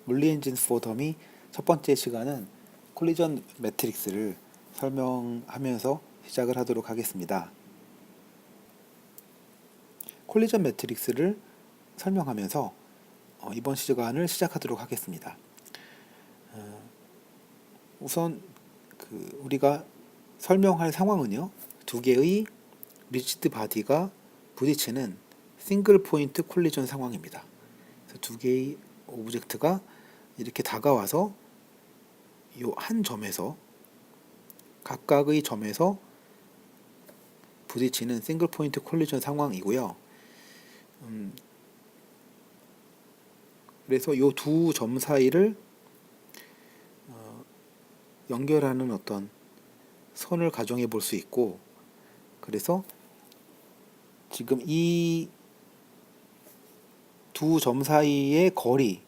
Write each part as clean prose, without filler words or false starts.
물리 엔진 포 더미 첫 번째 시간은 콜리전 매트릭스를 설명하면서 시작을 하도록 하겠습니다. 콜리전 매트릭스를 설명하면서 이번 시간을 시작하도록 하겠습니다. 우선 우리가 설명할 상황은요, 두 개의 리지드 바디가 부딪히는 싱글 포인트 콜리전 상황입니다. 그래서 두 개의 오브젝트가 이렇게 다가와서 이 한 점에서 각각의 점에서 부딪히는 싱글 포인트 콜리전 상황이고요. 그래서 이 두 점 사이를 연결하는 어떤 선을 가정해 볼 수 있고, 그래서 지금 이 두 점 사이의 거리의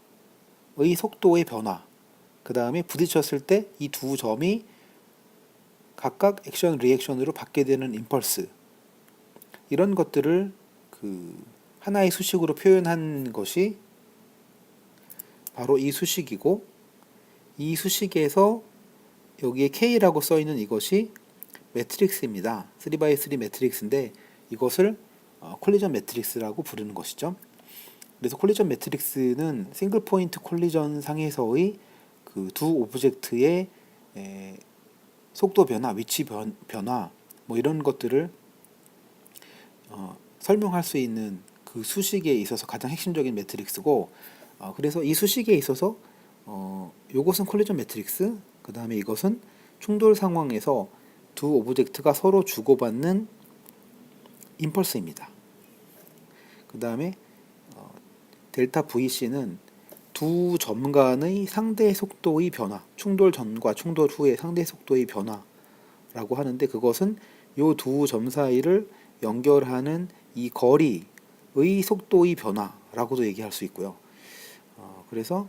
속도의 변화, 그 다음에 부딪혔을 때 이 두 점이 각각 액션 리액션으로 받게 되는 임펄스, 이런 것들을 하나의 수식으로 표현한 것이 바로 이 수식이고, 이 수식에서 여기에 K라고 써 있는 이것이 매트릭스입니다. 3x3 매트릭스인데 이것을 콜리전 매트릭스라고 부르는 것이죠. 그래서 콜리전 매트릭스는 싱글 포인트 콜리전 상에서의 그 두 오브젝트의 속도 변화, 위치 변화, 뭐 이런 것들을 설명할 수 있는 그 수식에 있어서 가장 핵심적인 매트릭스고, 그래서 이 수식에 있어서 이것은 콜리전 매트릭스, 그 다음에 이것은 충돌 상황에서 두 오브젝트가 서로 주고받는 임펄스입니다. 그 다음에 델타 VC는 두 점 간의 상대 속도의 변화, 충돌 전과 충돌 후의 상대 속도의 변화라고 하는데, 그것은 이 두 점 사이를 연결하는 이 거리의 속도의 변화라고도 얘기할 수 있고요. 그래서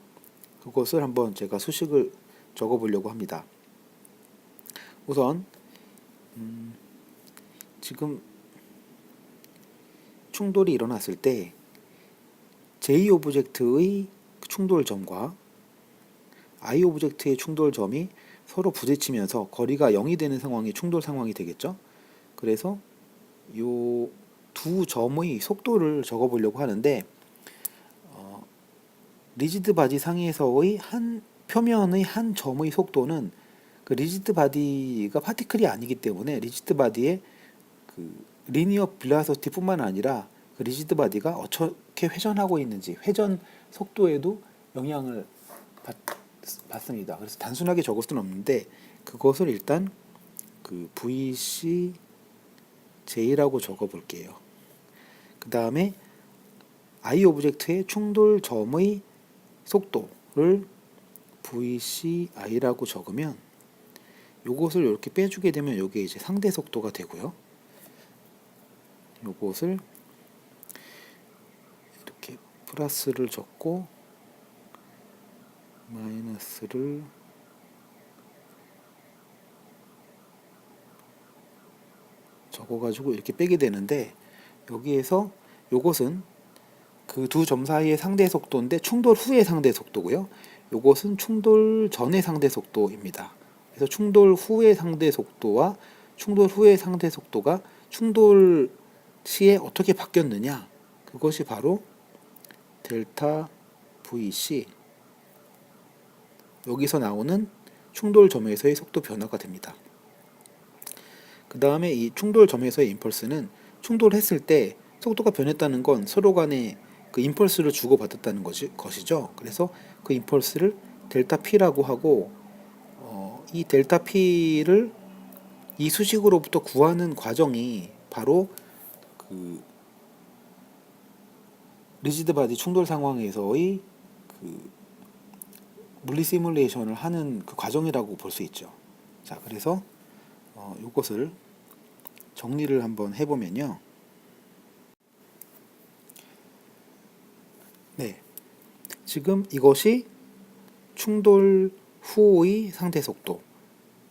그것을 한번 제가 수식을 적어 보려고 합니다. 우선 지금 충돌이 일어났을 때 J 오브젝트의 충돌점과 I 오브젝트의 충돌점이 서로 부딪히면서 거리가 0이 되는 상황이 충돌 상황이 되겠죠. 그래서 이 두 점의 속도를 적어 보려고 하는데, 리지드 바디 상에서의 한 표면의 한 점의 속도는 그 리지드 바디가 파티클이 아니기 때문에 리지드 바디의 그 리니어 벨로시티 뿐만 아니라 그 리지드 바디가 어떻게 회전하고 있는지, 회전 속도에도 영향을 받습니다. 그래서 단순하게 적을 수는 없는데, 그것을 일단 그 VCJ라고 적어 볼게요. 그 다음에 I 오브젝트의 충돌점의 속도를 VCI라고 적으면, 요것을 이렇게 빼주게 되면 이게 이제 상대 속도가 되고요. 요것을 이렇게 플러스를 적고 마이너스를 적어가지고 이렇게 빼게 되는데, 여기에서 요것은 그 두 점 사이의 상대 속도인데 충돌 후의 상대 속도고요. 요것은 충돌 전의 상대 속도입니다. 그래서 충돌 후의 상대 속도와 충돌 후의 상대 속도가 충돌 시에 어떻게 바뀌었느냐, 그것이 바로 델타 VC, 여기서 나오는 충돌점에서의 속도 변화가 됩니다. 그 다음에 이 충돌점에서의 임펄스는 충돌했을 때 속도가 변했다는 건 서로 간에 그 임펄스를 주고받았다는 것이죠. 그래서 그 임펄스를 델타 P라고 하고, 이 델타 P를 이 수식으로부터 구하는 과정이 바로 그 리지드 바디 충돌 상황에서의 그 물리 시뮬레이션을 하는 그 과정이라고 볼 수 있죠. 자, 그래서 이것을 정리를 한번 해보면요. 네, 지금 이것이 충돌 후의 상대 속도,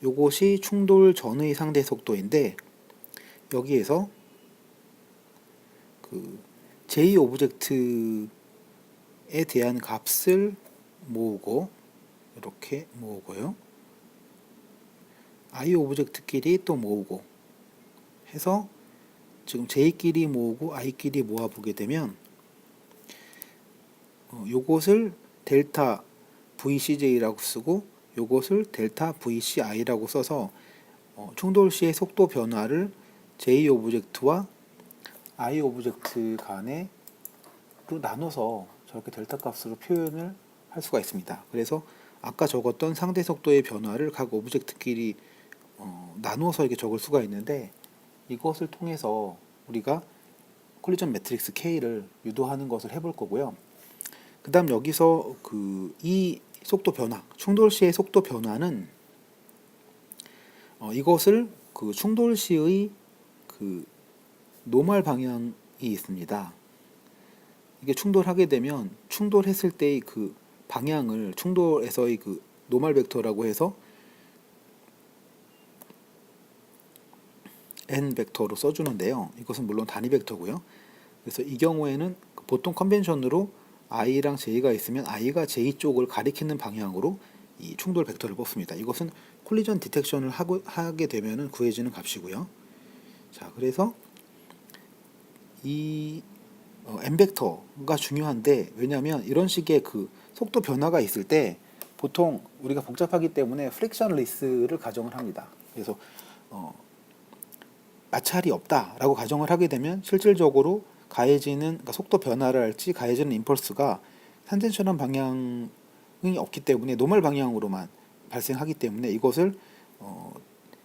이것이 충돌 전의 상대 속도인데, 여기에서 그 J 오브젝트에 대한 값을 모으고 이렇게 모으고요. I 오브젝트끼리 또 모으고 해서 지금 J끼리 모으고 I끼리 모아보게 되면 요것을 델타 VCJ라고 쓰고 요것을 델타 VCI라고 써서 충돌 시의 속도 변화를 J 오브젝트와 I 오브젝트 간에 로 나눠서 저렇게 델타 값으로 표현을 할 수가 있습니다. 그래서 아까 적었던 상대 속도의 변화를 각 오브젝트끼리 나누어서 이렇게 적을 수가 있는데 이것을 통해서 우리가 콜리전 매트릭스 K를 유도하는 것을 해볼 거고요. 그 다음 여기서 이 속도 변화, 충돌 시의 속도 변화는 이것을 충돌 시의 노멀 방향이 있습니다. 이게 충돌하게 되면 충돌했을 때의 방향을 충돌에서의 노멀 벡터라고 해서 n 벡터로 써주는데요. 이것은 물론 단위 벡터고요. 그래서 이 경우에는 보통 컨벤션으로 i랑 j가 있으면 i가 j 쪽을 가리키는 방향으로 이 충돌 벡터를 뽑습니다. 이것은 콜리전 디텍션을 하게 되면 구해지는 값이고요. 자, 그래서 이 n 벡터가 중요한데 왜냐하면 이런 식의 속도 변화가 있을 때 보통 우리가 복잡하기 때문에 프릭션리스를 가정을 합니다. 그래서 마찰이 없다라고 가정을 하게 되면 실질적으로 가해지는 그러니까 속도 변화를 할지 가해지는 임펄스가 탄젠셜한 방향이 없기 때문에 노멀 방향으로만 발생하기 때문에 이것을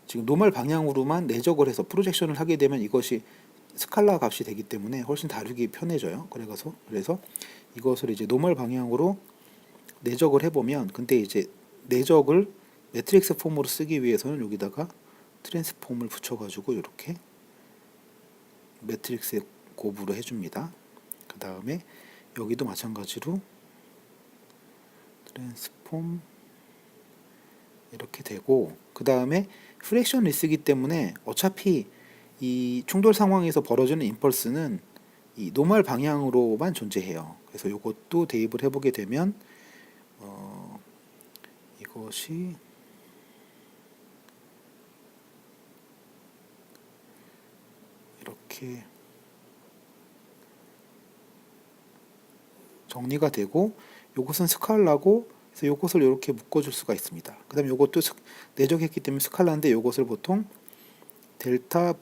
지금 노멀 방향으로만 내적을 해서 프로젝션을 하게 되면 이것이 스칼라 값이 되기 때문에 훨씬 다루기 편해져요. 그래서 이것을 이제 노멀 방향으로 내적을 해보면 근데 이제 내적을 매트릭스 폼으로 쓰기 위해서는 여기다가 트랜스폼을 붙여가지고 이렇게 매트릭스에 곱으로 해줍니다. 그 다음에 여기도 마찬가지로 트랜스폼 이렇게 되고 그 다음에 프랙션 리스기 때문에 어차피 이 충돌 상황에서 벌어지는 임펄스는 이 노멀 방향으로만 존재해요. 그래서 이것도 대입을 해보게 되면 이것이 이렇게 정리가 되고 이것은 스칼라고 그래서 이것을 이렇게 묶어줄 수가 있습니다. 그 다음에 이것도 내적했기 때문에 스칼라인데 이것을 보통 델타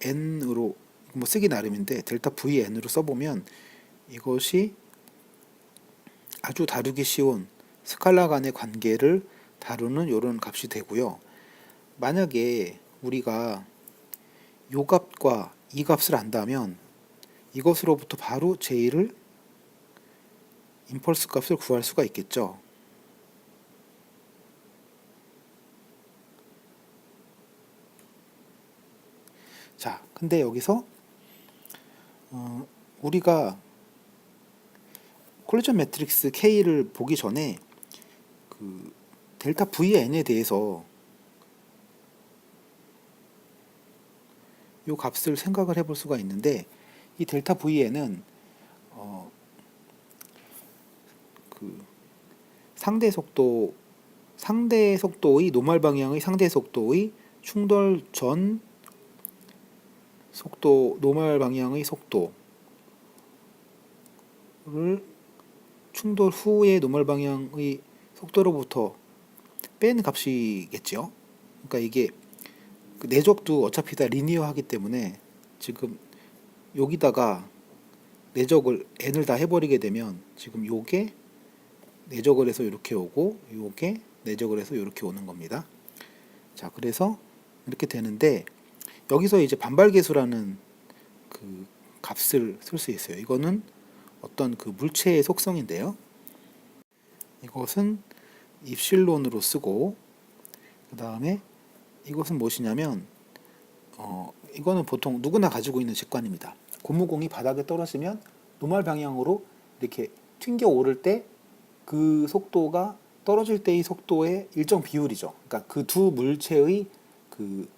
VN으로 뭐 쓰기 나름인데 델타 VN으로 써보면 이것이 아주 다루기 쉬운 스칼라 간의 관계를 다루는 이런 값이 되고요. 만약에 우리가 이 값과 이 값을 안다면 이것으로부터 바로 J를 임펄스 값을 구할 수가 있겠죠. 자, 근데 여기서 우리가 콜리전 매트릭스 K를 보기 전에 델타 VN에 대해서 이 값을 생각을 해볼 수가 있는데 이 델타 VN은 상대 속도의 노멀 방향의 상대 속도의 충돌 전 속도 노멀 방향의 속도를 충돌 후의 노멀 방향의 속도로부터 뺀 값이겠죠. 그러니까 이게 내적도 어차피 다 리니어하기 때문에 지금 여기다가 내적을 n을 다 해버리게 되면 지금 요게 내적을 해서 이렇게 오고 요게 내적을 해서 이렇게 오는 겁니다. 자, 그래서 이렇게 되는데 여기서 이제 반발계수라는 값을 쓸 수 있어요. 이거는 어떤 물체의 속성인데요. 이것은 입실론으로 쓰고 그 다음에 이것은 무엇이냐면 이거는 보통 누구나 가지고 있는 직관입니다. 고무공이 바닥에 떨어지면 노멀 방향으로 이렇게 튕겨 오를 때 그 속도가 떨어질 때의 속도의 일정 비율이죠. 그러니까 그 두 물체의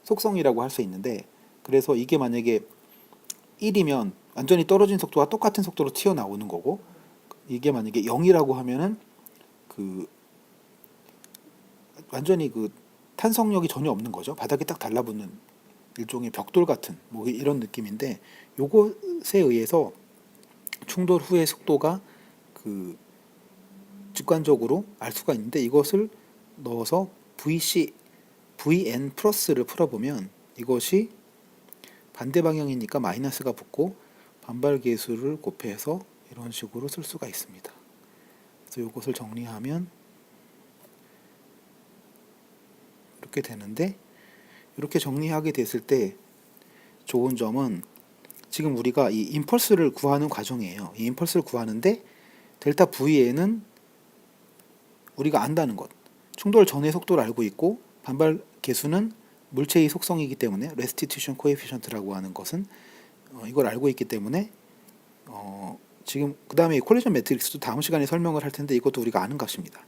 속성이라고 할 수 있는데 그래서 이게 만약에 1이면 완전히 떨어진 속도와 똑같은 속도로 튀어나오는 거고 이게 만약에 0이라고 하면은 그 완전히 그 탄성력이 전혀 없는 거죠. 바닥에 딱 달라붙는 일종의 벽돌 같은 뭐 이런 느낌인데, 요것에 의해서 충돌 후의 속도가 그 직관적으로 알 수가 있는데, 이것을 넣어서 VN 플러스를 풀어보면 이것이 반대 방향이니까 마이너스가 붙고 반발 계수를 곱해서 이런 식으로 쓸 수가 있습니다. 그래서 이것을 정리하면 이렇게 되는데, 이렇게 정리하게 됐을 때 좋은 점은 지금 우리가 이 임펄스를 구하는 과정이에요. 이 임펄스를 구하는데 델타 V에는 우리가 안다는 것, 충돌 전의 속도를 알고 있고, 반발 계수는 물체의 속성이기 때문에 restitution coefficient라고 하는 것은 이걸 알고 있기 때문에 지금 그 다음에 콜리전 매트릭스도 다음 시간에 설명을 할 텐데, 이것도 우리가 아는 값입니다.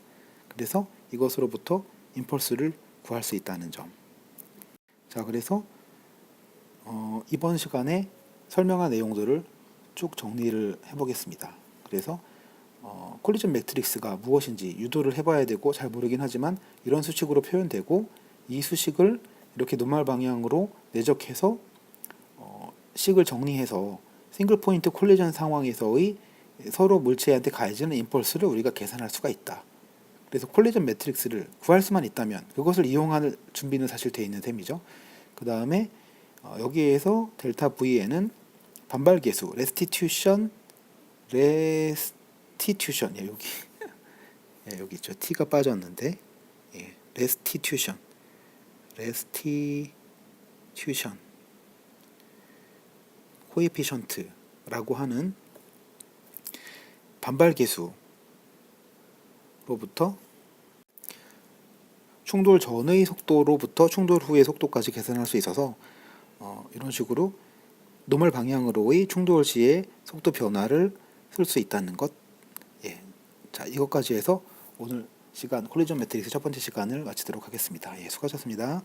그래서 이것으로부터 임펄스를 구할 수 있다는 점. 자, 그래서 이번 시간에 설명한 내용들을 쭉 정리를 해보겠습니다. 그래서 콜리전 매트릭스가 무엇인지 유도를 해봐야 되고, 잘 모르긴 하지만 이런 수식으로 표현되고, 이 수식을 이렇게 노멀 방향으로 내적해서 식을 정리해서 싱글 포인트 콜리전 상황에서의 서로 물체한테 가해지는 임펄스를 우리가 계산할 수가 있다. 그래서 콜리전 매트릭스를 구할 수만 있다면 그것을 이용할 준비는 사실 되어 있는 셈이죠. 그 다음에 여기에서 델타 V에는 반발 계수, 레스티튜션, 예, 여기 예, 여기 있죠. T가 빠졌는데, 예, 레스티튜션 코에피션트라고 하는 반발 계수로부터 충돌 전의 속도로부터 충돌 후의 속도까지 계산할 수 있어서 이런 식으로 노멀 방향으로의 충돌 시의 속도 변화를 쓸 수 있다는 것. 예. 자, 이것까지 해서 오늘 시간 콜리전 매트릭스 첫 번째 시간을 마치도록 하겠습니다. 예, 수고하셨습니다.